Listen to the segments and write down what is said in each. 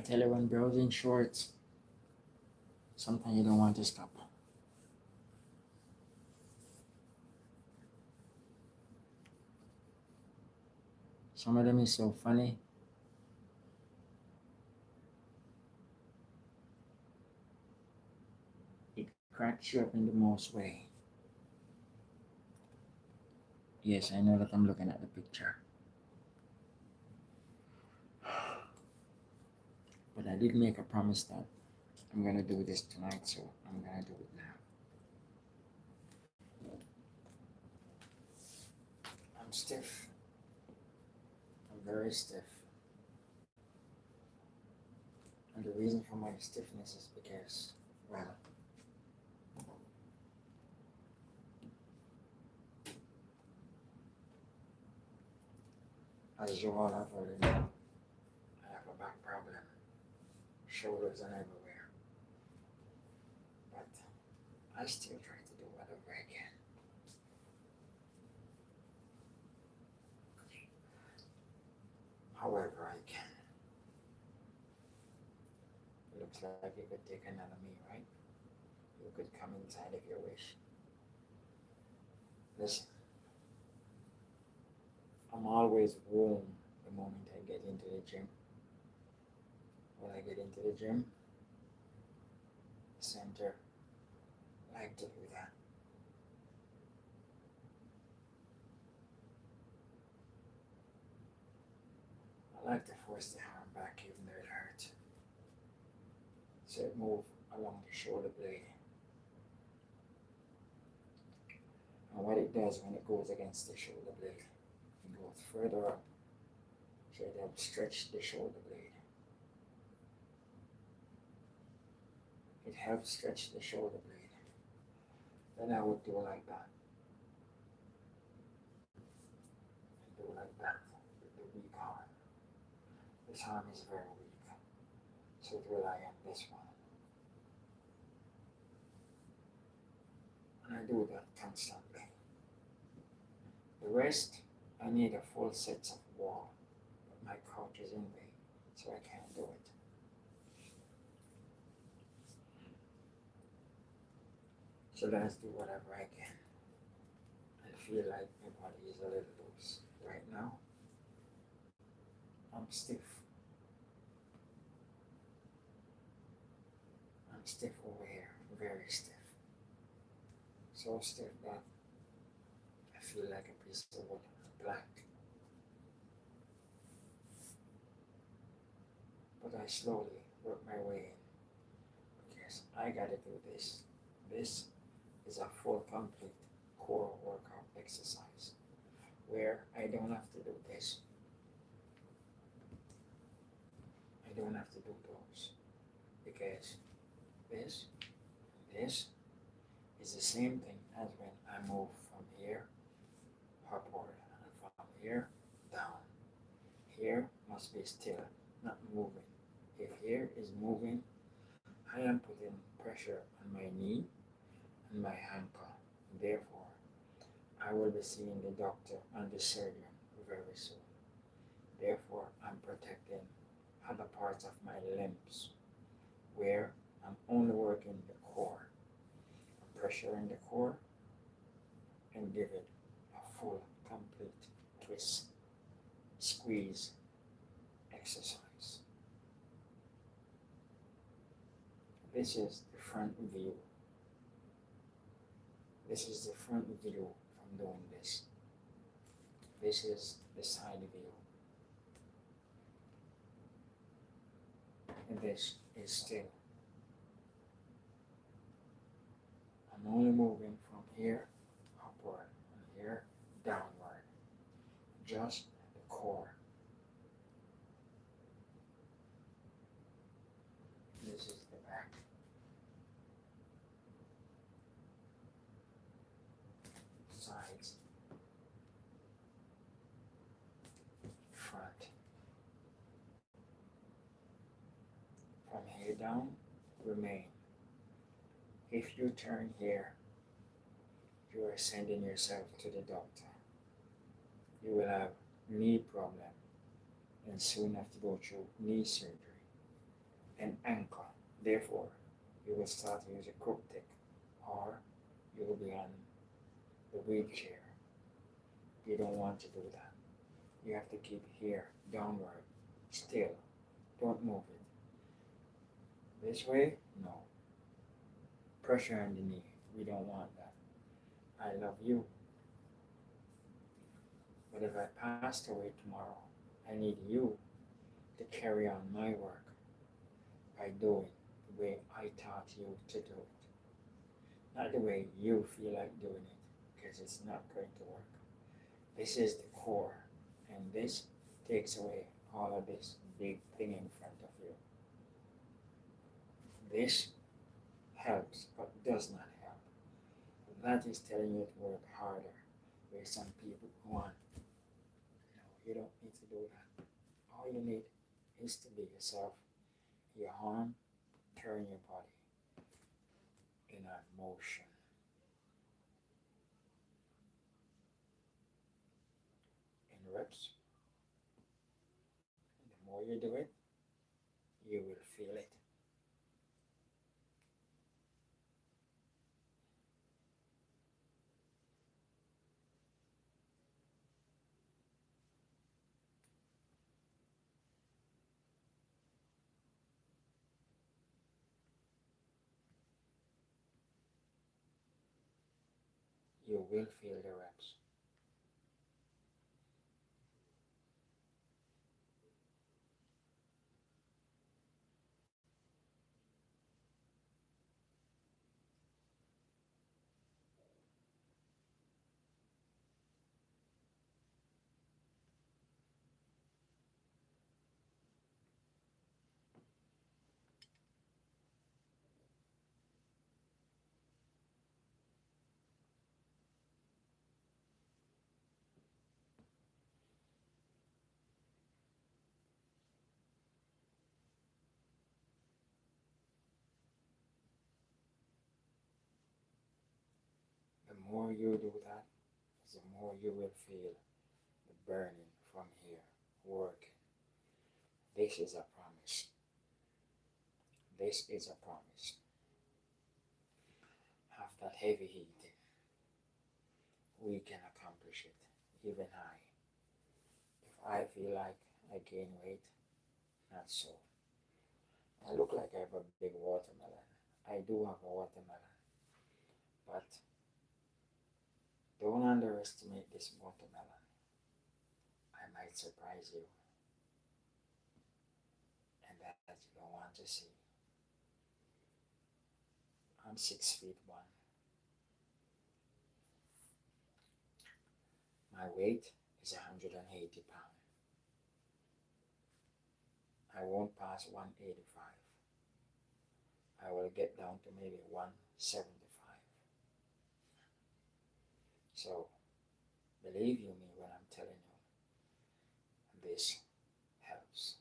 I tell you, when browsing shorts, sometimes you don't want to stop. Some of them is so funny. It cracks you up in the most way. Yes, I know that I'm looking at the picture. But I did make a promise that I'm gonna do this tonight, so I'm gonna do it now. I'm stiff. I'm very stiff. And the reason for my stiffness is because, well, as you all have already known, I have a back problem, shoulders and everywhere. But I still try to do whatever I can. However I can. It looks like you could take another me, right? You could come inside if you wish. Listen, I'm always warm the moment I get into the gym. When I get into the gym, the center, I like to do that. I like to force the arm back even though it hurts. So it moves along the shoulder blade. And what it does when it goes against the shoulder blade, it goes further up. So it helps stretch the shoulder blade. It helps stretch the shoulder blade. Then I would do like that. And do like that with the weak arm. This arm is very weak, so it rely on this one. And I do that constantly. The rest, I need a full set of wall, but my couch is in way, so I can't do it. So let's do whatever I can. I feel like my body is a little loose right now. I'm stiff. I'm stiff over here, very stiff. So stiff that I feel like a piece of wood, black. But I slowly work my way in because I gotta do this. This is a full, complete core workout exercise where I don't have to do this. I don't have to do those because this is the same thing as when I move from here upward and from here down. Here must be still, not moving. If here is moving, I am putting pressure on my knee and my ankle. Therefore, I will be seeing the doctor and the surgeon very soon. Therefore, I'm protecting other parts of my limbs where I'm only working the core. I'm pressuring the core and give it a full, complete twist, squeeze exercise. This is the front view. This is the front view from doing this. This is the side view. And this is still. I'm only moving from here upward and here downward. Just the core. This is the back. Sides. Front. From here down, remain. If you turn here, you are sending yourself to the doctor. You will have knee problem and soon have to go through knee surgery. an anchor. Therefore, you will start to use a crook tick, or you will be on the wheelchair. You don't want to do that. You have to keep here downward, still. Don't move it. This way, no. Pressure on the knee. We don't want that. I love you. But if I passed away tomorrow, I need you to carry on my work by doing the way I taught you to do it. Not the way you feel like doing it, because it's not going to work. This is the core, and this takes away all of this big thing in front of you. This helps, but does not help. That is telling you to work harder, where some people want. No, you don't need to do that. All you need is to be yourself. Your arm, turn your body in a motion. In reps, the more you do it, you will feel it. You will feel the reps. The more you do that, the more you will feel the burning from here working. This is a promise. This is a promise. Have that heavy heating. We can accomplish it, even I. If I feel like I gain weight, not so. I look like I have a big watermelon. I do have a watermelon, but don't underestimate this watermelon. I might surprise you, and that you don't want to see. I'm 6 feet 1. My weight is 180 pounds. I won't pass 185. I will get down to maybe 175. So, believe you me when I'm telling you, this helps.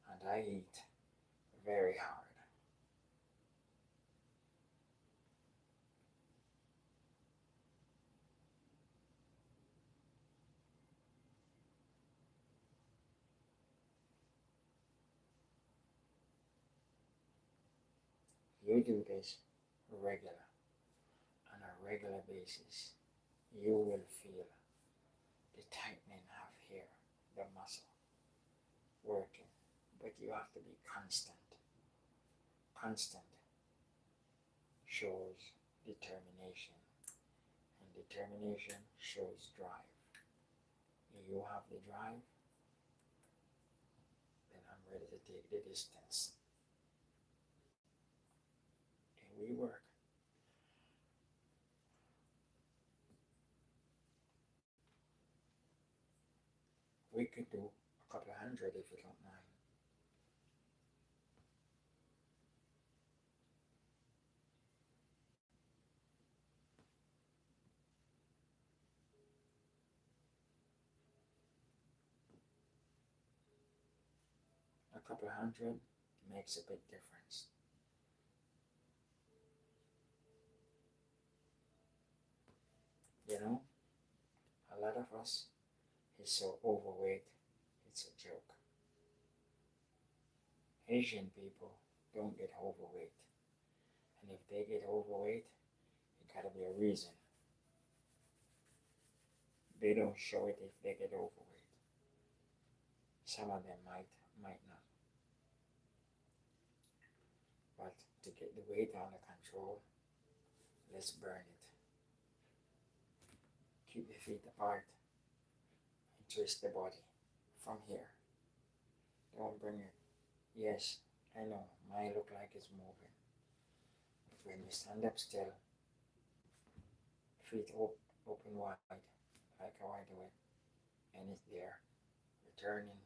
And I eat very hard. You do this regular, on a regular basis, you will feel the tightening of here, the muscle working. But you have to be constant. Constant shows determination, and determination shows drive. If you have the drive, then I'm ready to take the distance. And we work. We could do a couple of hundred if you don't mind. A couple of hundred makes a big difference. You know, a lot of us is so overweight, it's a joke. Asian people don't get overweight. And if they get overweight, it gotta be a reason. They don't show it if they get overweight. Some of them might not. But to get the weight under control, let's burn it. Keep the feet apart and twist the body from here. Don't bring it. Yes, I know, mine look like it's moving. But when you stand up still, feet open wide, like how I do it, and it's there, returning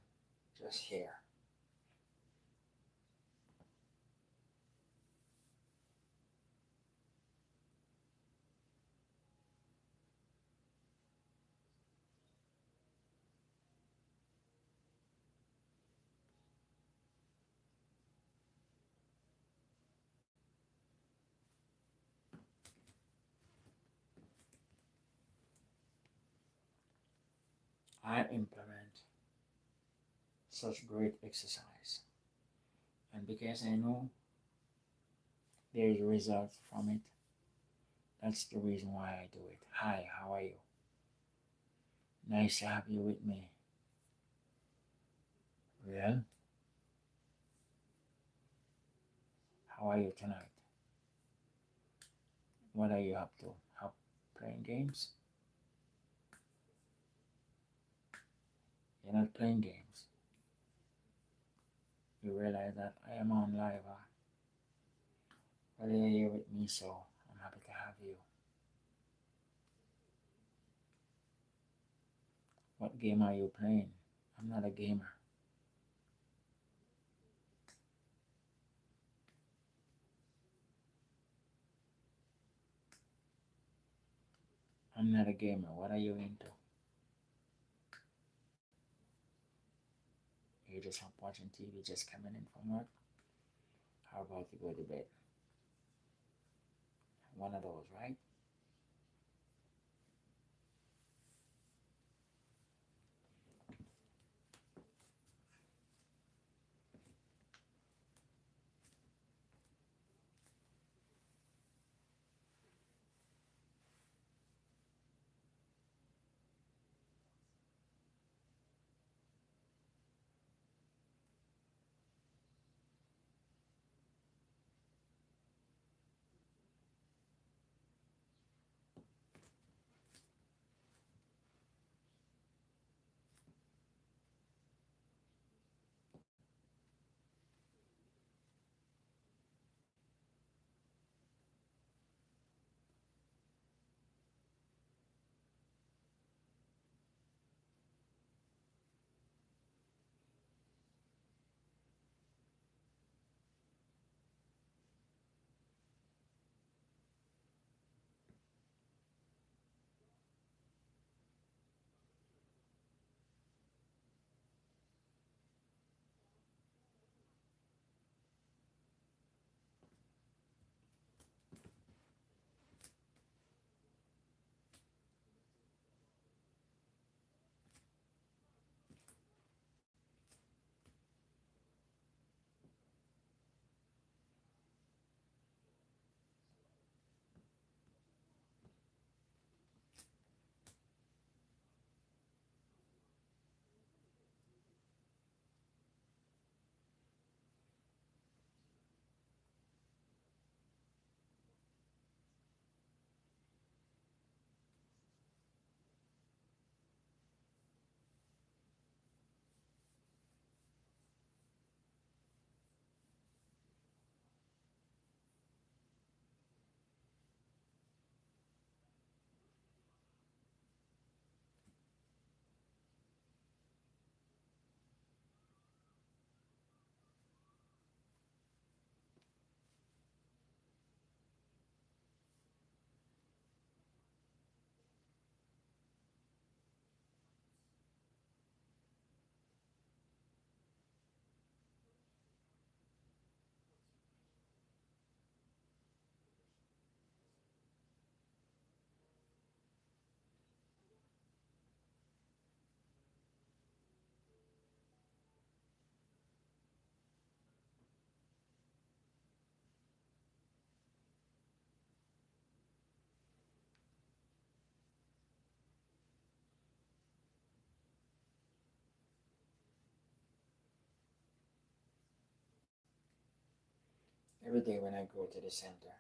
just here. I implement such great exercise, and because I know there is results from it, that's the reason why I do it. Hi, how are you? Nice to have you with me. Well, how are you tonight? What are you up to? How playing games? You're not playing games. You realize that I am on live. Well, you're here with me, so I'm happy to have you. What game are you playing? I'm not a gamer. I'm not a gamer. What are you into? You just up watching TV, just coming in from work? How about you go to bed? One of those, right? Every day when I go to the center,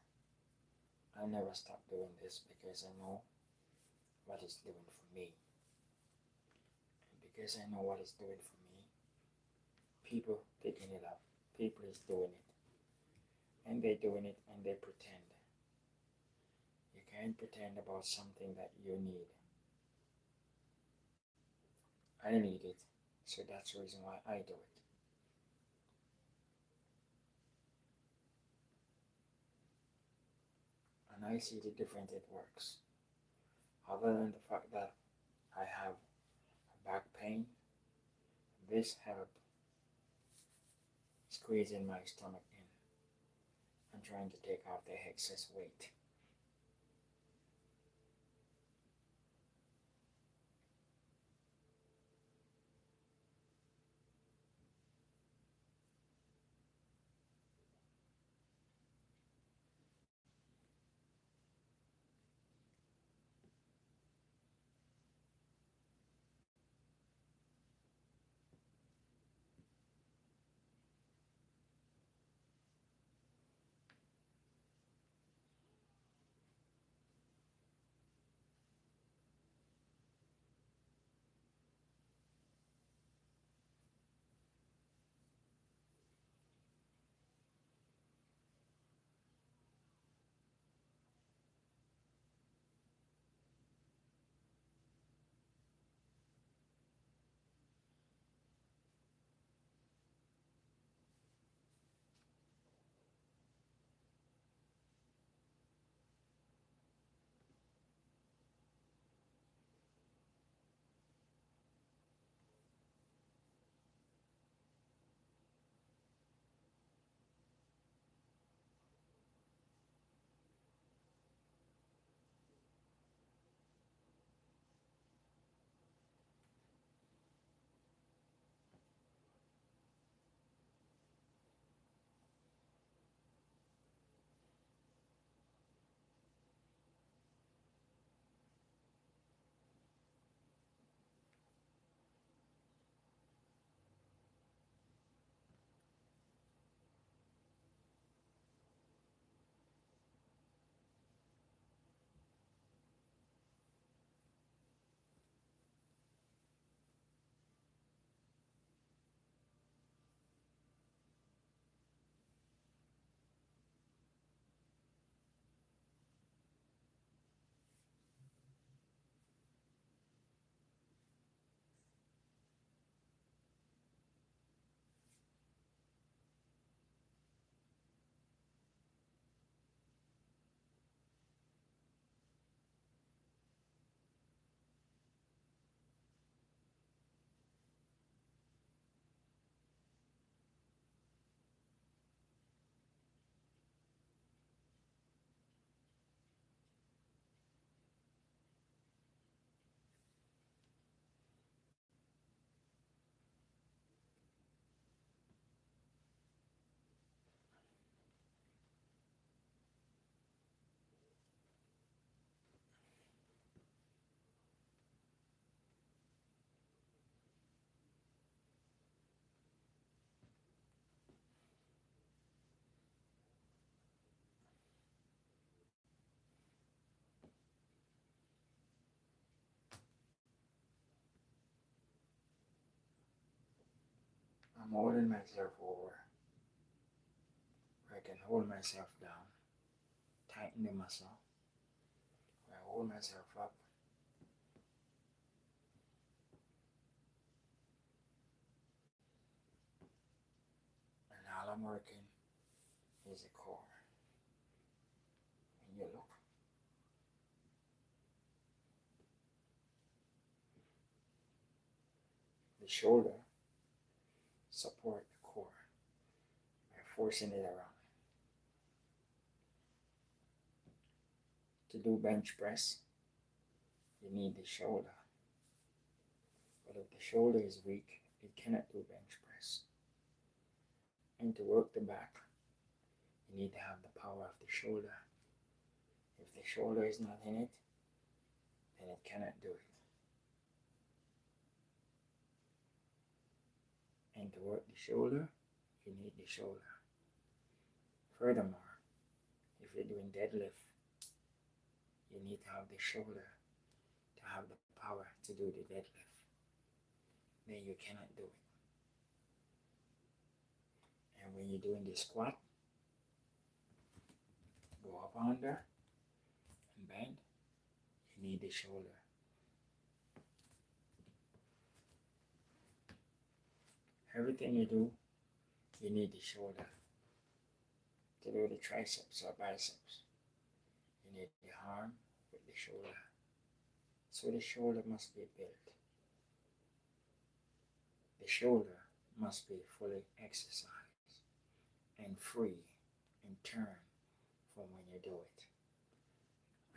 I never stop doing this because I know what it's doing for me. And because I know what it's doing for me, people picking it up, people is doing it. And they're doing it and they pretend. You can't pretend about something that you need. I need it, so that's the reason why I do it. And I see the difference it works. Other than the fact that I have back pain, this help squeezing my stomach in and trying to take off the excess weight. I'm holding myself over. I can hold myself down, tighten the muscle. I hold myself up. And all I'm working is the core. And you look, the shoulder support the core by forcing it around. To do bench press, you need the shoulder. But if the shoulder is weak, it cannot do bench press. And to work the back, you need to have the power of the shoulder. If the shoulder is not in it, then it cannot do it. And to work the shoulder, you need the shoulder. Furthermore, if you're doing deadlift, you need to have the shoulder to have the power to do the deadlift. Then you cannot do it. And when you're doing the squat, go up under and bend, you need the shoulder. Everything you do, you need the shoulder. To do the triceps or biceps, you need the arm with the shoulder. So the shoulder must be built. The shoulder must be fully exercised and free in turn from when you do it.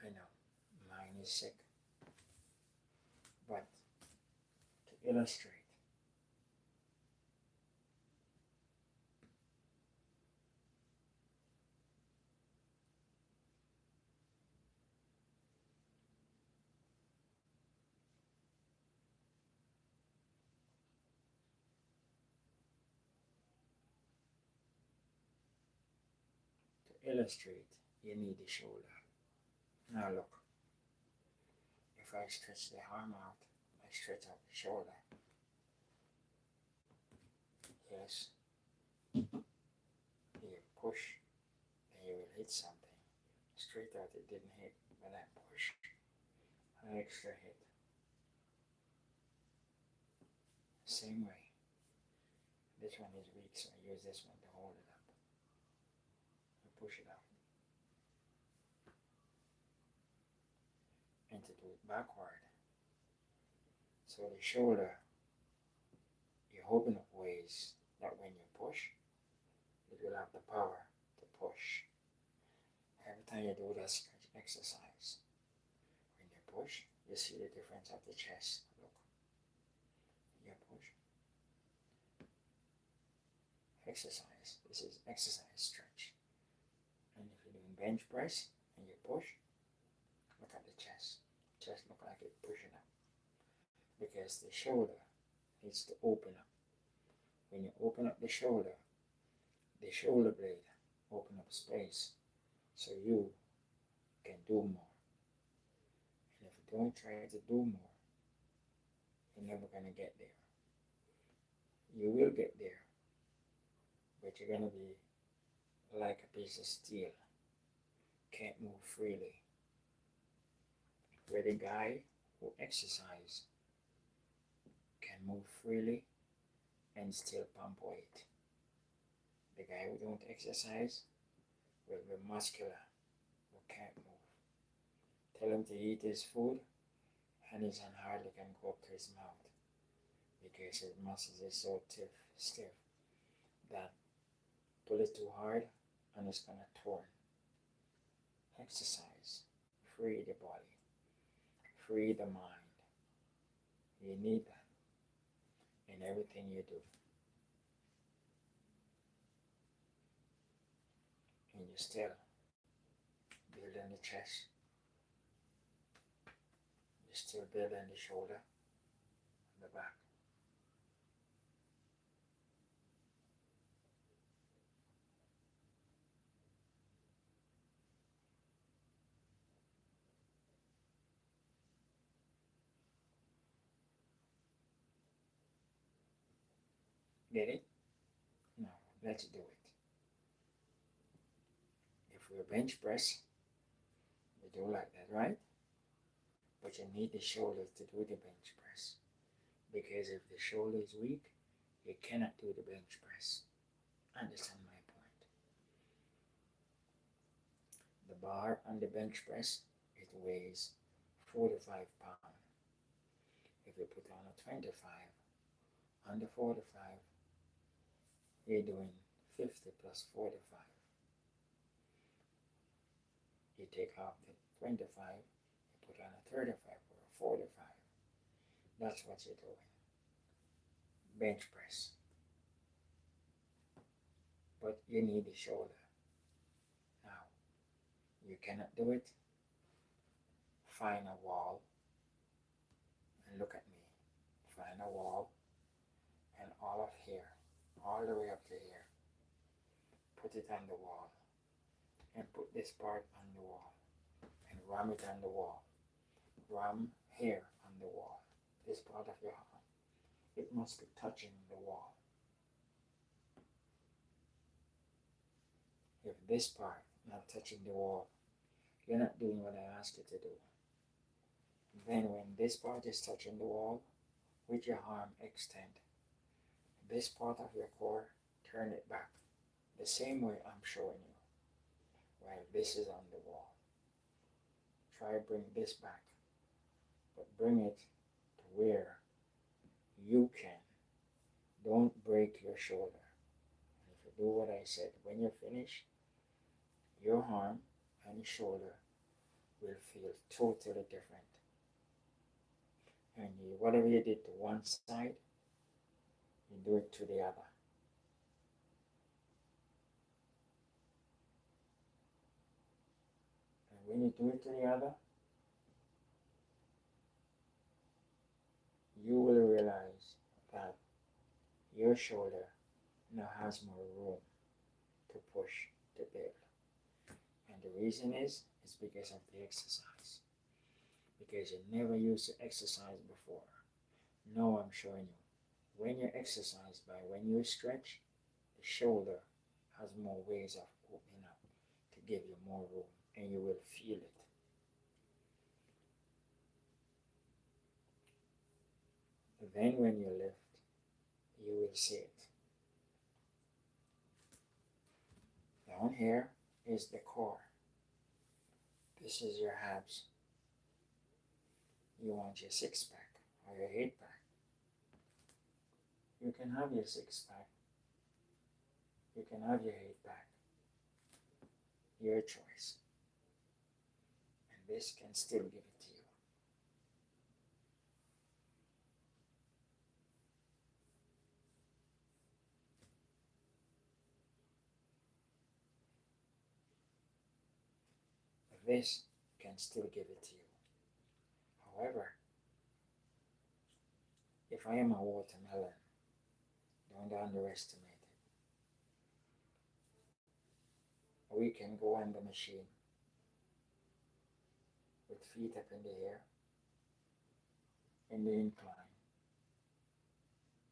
I know, mine is sick. But to illustrate, you need the shoulder. Now look, if I stretch the arm out, I stretch out the shoulder. Yes, you push, then you will hit something. Straight out it didn't hit, but I push, an extra hit. Same way. This one is weak, so I use this one to hold it up. I push it out. And to do it backward. So the shoulder, you open up ways that when you push, it will have the power to push. Every time you do that exercise, when you push, you see the difference of the chest. Look, you push. Exercise. This is exercise stretch. And if you're doing bench press and you push, look at the chest. Chest look like it's pushing up. Because the shoulder needs to open up. When you open up the shoulder blade open up space so you can do more. And if you don't try to do more, you're never going to get there. You will get there, but you're going to be like a piece of steel. Can't move freely. Where the guy who exercises can move freely and still pump weight. The guy who don't exercise will be muscular, but can't move. Tell him to eat his food and his hand hardly can go up to his mouth because his muscles are so stiff that pull it too hard and it's gonna torn. Exercise, free the body, free the mind. You need that in everything you do. And you still building the chest. You still building the shoulder and the back. Get it? Now, let's do it. If we bench press, we do like that, right? But you need the shoulder to do the bench press. Because if the shoulder is weak, you cannot do the bench press. Understand my point? The bar on the bench press, it weighs 45 pounds. If you put on a 25, under 45, you're doing 50 plus 45. You take off the 25, you put on a 35 or a 45. That's what you're doing. Bench press. But you need the shoulder. Now, you cannot do it. Find a wall and look at me. Find a wall and all of here, all the way up to here. Put it on the wall and put this part on the wall and ram it on the wall. Ram here on the wall. This part of your arm. It must be touching the wall. If this part not touching the wall, you're not doing what I asked you to do. Then when this part is touching the wall, with your arm extend. This part of your core, turn it back. The same way I'm showing you. While this is on the wall. Try to bring this back. But bring it to where you can. Don't break your shoulder. And if you do what I said, when you're finished, your arm and your shoulder will feel totally different. And whatever you did to one side, you do it to the other. And when you do it to the other, you will realize that your shoulder now has more room to push the build. And the reason is because of the exercise. Because you never used to exercise before. Now I'm showing you. When you exercise by when you stretch, the shoulder has more ways of opening up to give you more room, and you will feel it. Then when you lift, you will see it. Down here is the core. This is your abs. You want your six pack or your eight pack. You can have your six pack. You can have your eight pack. Your choice. And this can still give it to you. This can still give it to you. However, if I am a watermelon, don't underestimate it. We can go on the machine with feet up in the air, in the incline,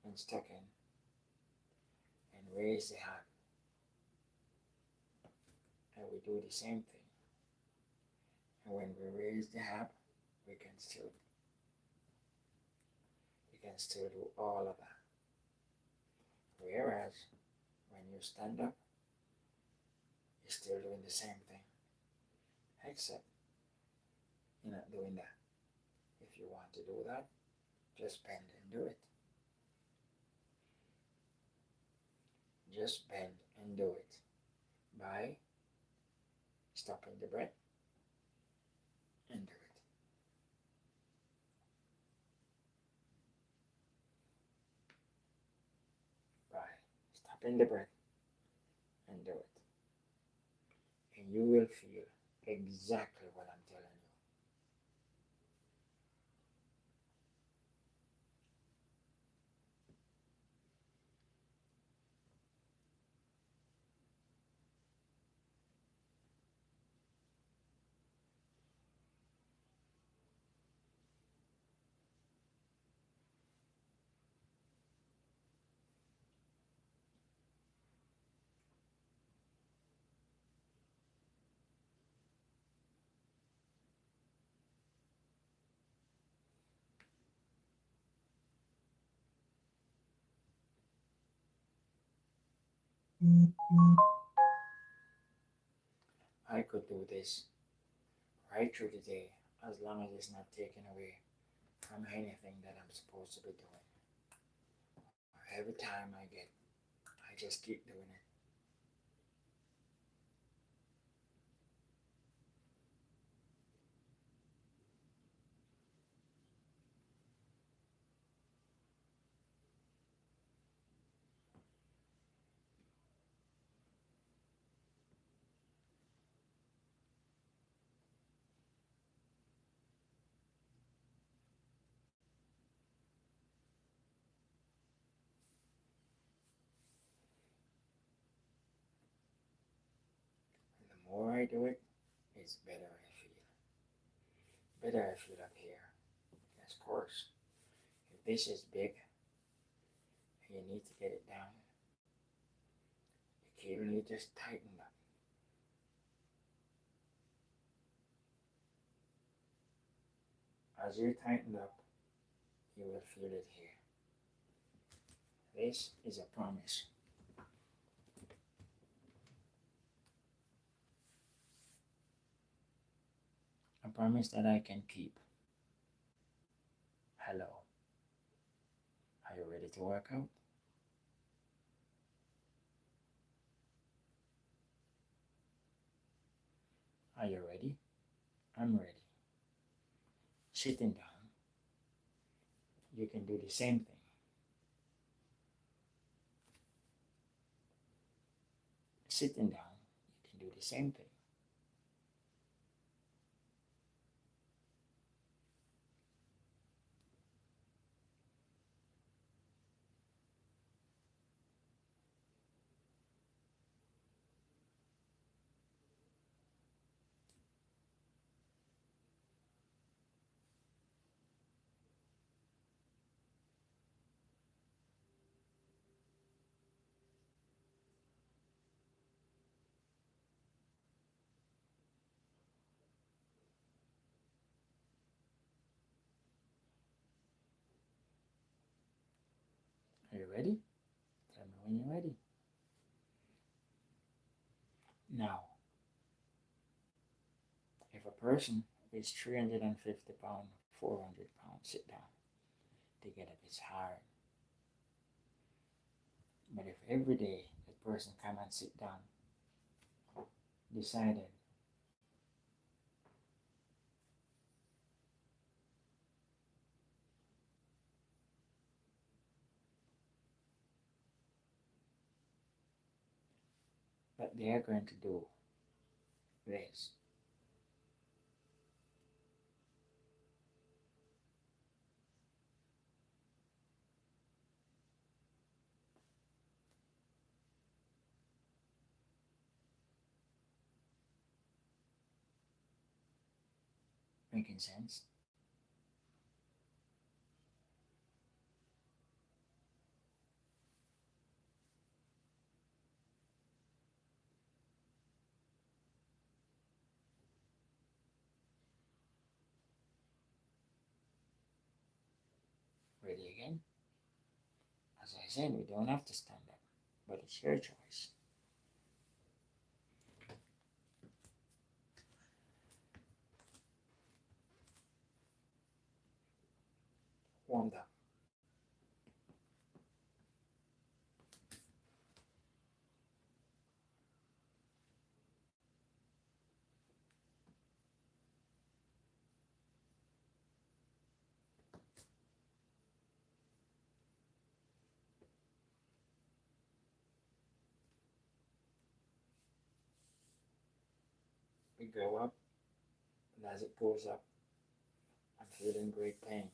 and stuck in, and raise the hand. And we do the same thing. And when we raise the hand, we can still do all of that. Whereas when you stand up, you're still doing the same thing. Except you're not doing that. If you want to do that, just bend and do it. Just bend and do it by stopping the breath and do it. By stopping the breath and do it. And you will feel exactly what I'm telling you. I could do this right through the day as long as it's not taken away from anything that I'm supposed to be doing. Every time I just keep doing it. more I do it, it's better I feel. Better I feel up here. Of course, if this is big and you need to get it down, the cable you just tighten up. As you tighten up, you will feel it here. This is a promise. A promise that I can keep. Hello. Are you ready to work out? Are you ready? I'm ready. Sitting down, you can do the same thing. Sitting down, you can do the same thing. Are you ready? Tell me when you're ready. Now, if a person is 350 pounds, 400 pounds, sit down. To get up, it's hard. But if every day the person come and sit down, decided that they are going to do this, making sense? Ready again? As I said, we don't have to stand up, but it's your choice. Warmed up. We go up, and as it goes up, I'm feeling great pain.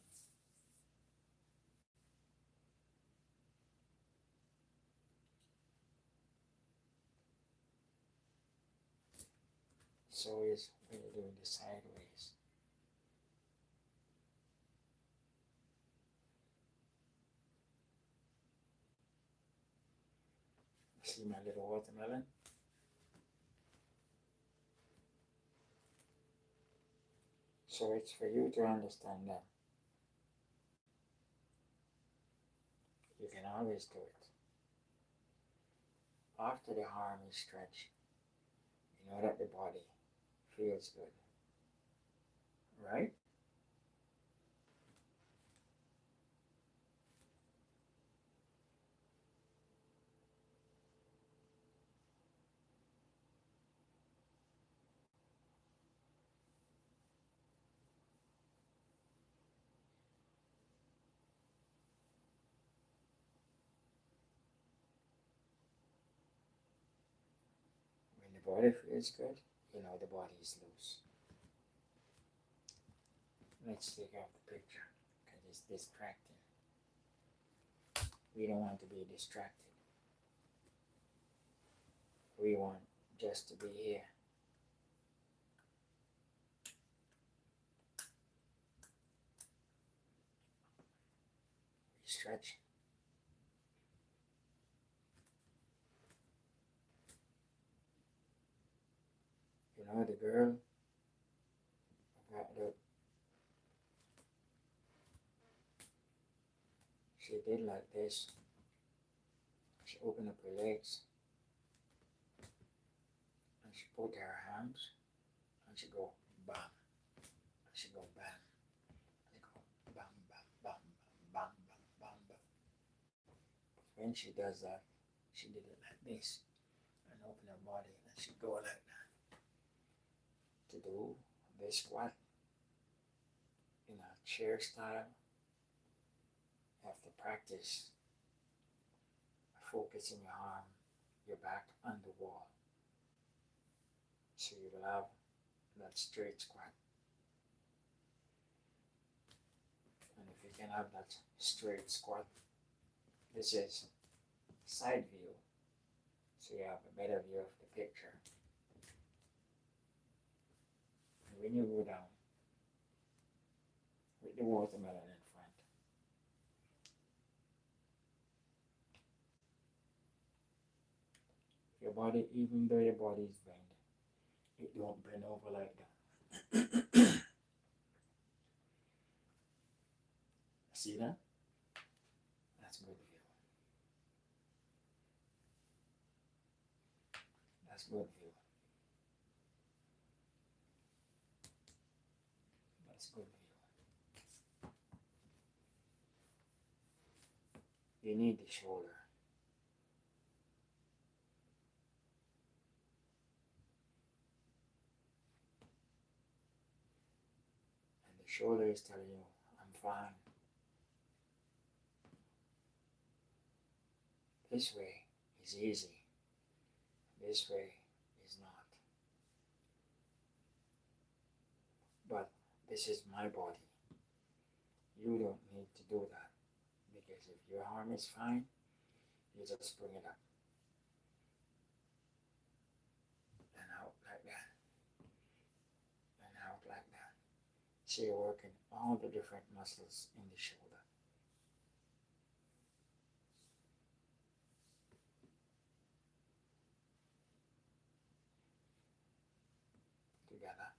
So is when you're doing the sideways. See my little watermelon? So it's for you to understand that you can always do it. After the arm is stretched, you know that the body feels good, right? When the body feels good, you know the body is loose. Let's take out the picture because it's distracting. We don't want to be distracted. We want just to be here stretch. You know the girl that she did like this. She opened up her legs and she put her hands and she go bam. And she go bam. And she go bam bam bam bam bam bam bam. When she does that, she did it like this and open her body and she go like that. To do this squat in a chair style, you have to practice focusing your arm, your back on the wall. So you will have that straight squat. And if you can have that straight squat, this is side view. So you have a better view of the picture. And when you go down with the watermelon in front, your body, even though your body is bent, it don't bend over like that. See that? That's good view. That's good view. That's good view. You need the shoulder. And the shoulder is telling you, I'm fine. This way is easy. This way is not. But this is my body. You don't need to do that. Because if your arm is fine, you just bring it up. And out like that. And out like that. So you're working all the different muscles in the shoulder. Together.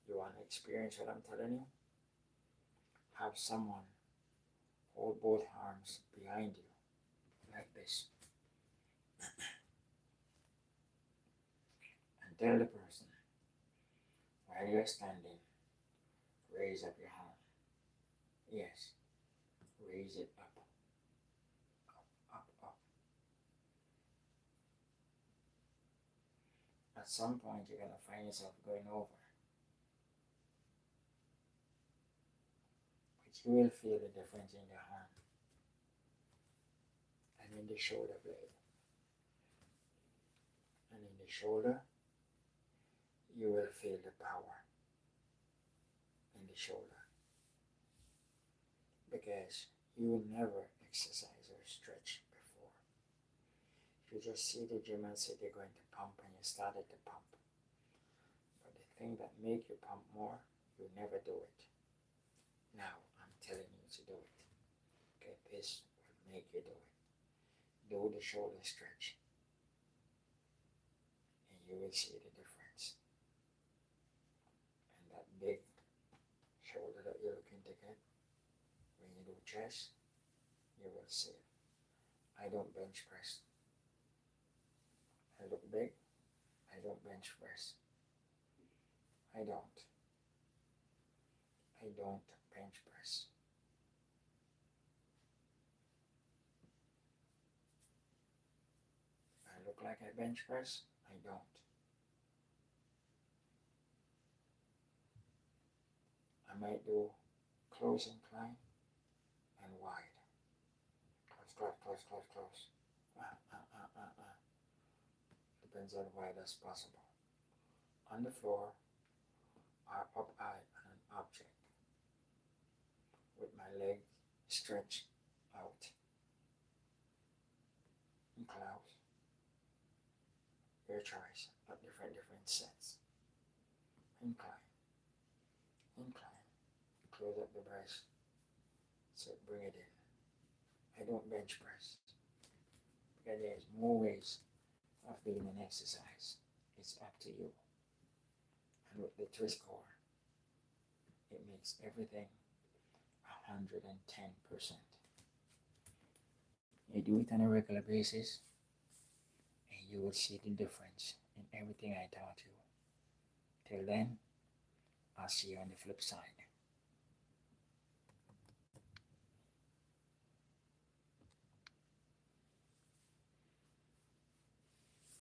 You want to experience what I'm telling you? Have someone hold both arms behind you, like this. And tell the person, while you're standing, raise up your hand. Yes, raise it up, up, up, up. At some point, you're going to find yourself going over. You will feel the difference in your hand and in the shoulder blade. And in the shoulder, you will feel the power in the shoulder. Because you never exercise or stretch before. You just see the gym and say they're going to pump and you started to pump. But the thing that makes you pump more, you never do it. Now, I'm telling you to do it. Okay, this will make you do it. Do the shoulder stretch. And you will see the difference. And that big shoulder that you're looking to get, when you do chest, you will see it. I don't bench press. I look big. I don't bench press. I don't bench press. I look like I bench press. I don't. I might do close incline and wide. Close, close, close, close, close. Depends on why that's possible. On the floor, or up high on an object, with my leg stretched out. And close. Your choice of different sets. Incline. Incline. Close up the breast. So bring it in. I don't bench press because there's more ways of doing an exercise. It's up to you. And with the twist core, it makes everything 110%. You do it on a regular basis, and you will see the difference in everything I taught you. Till then, I'll see you on the flip side.